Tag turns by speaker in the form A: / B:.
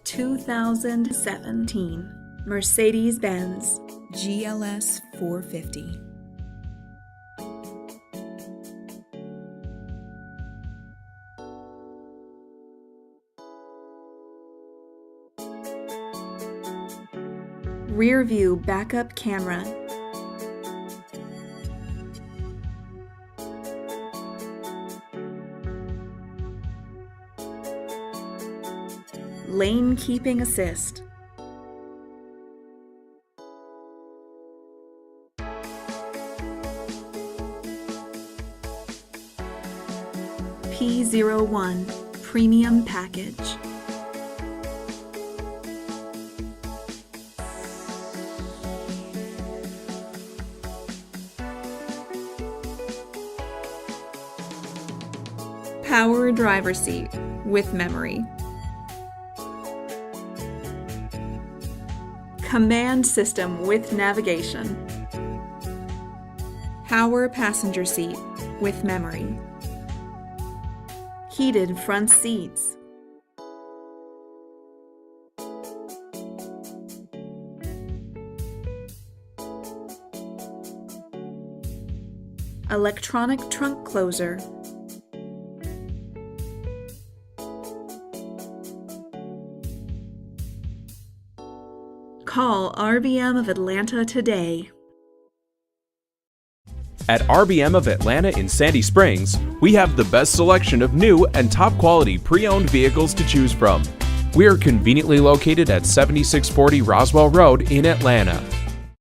A: 2017 Mercedes-Benz GLS 450. Rear view backup camera. Lane keeping assist. P01 Premium Package. Power driver seat with memory. Command system with navigation. Power passenger seat with memory. Heated front seats. Electronic trunk closer. Call RBM of Atlanta today.
B: At RBM of Atlanta in Sandy Springs, we have the best selection of new and top quality pre-owned vehicles to choose from. We are conveniently located at 7640 Roswell Road in Atlanta.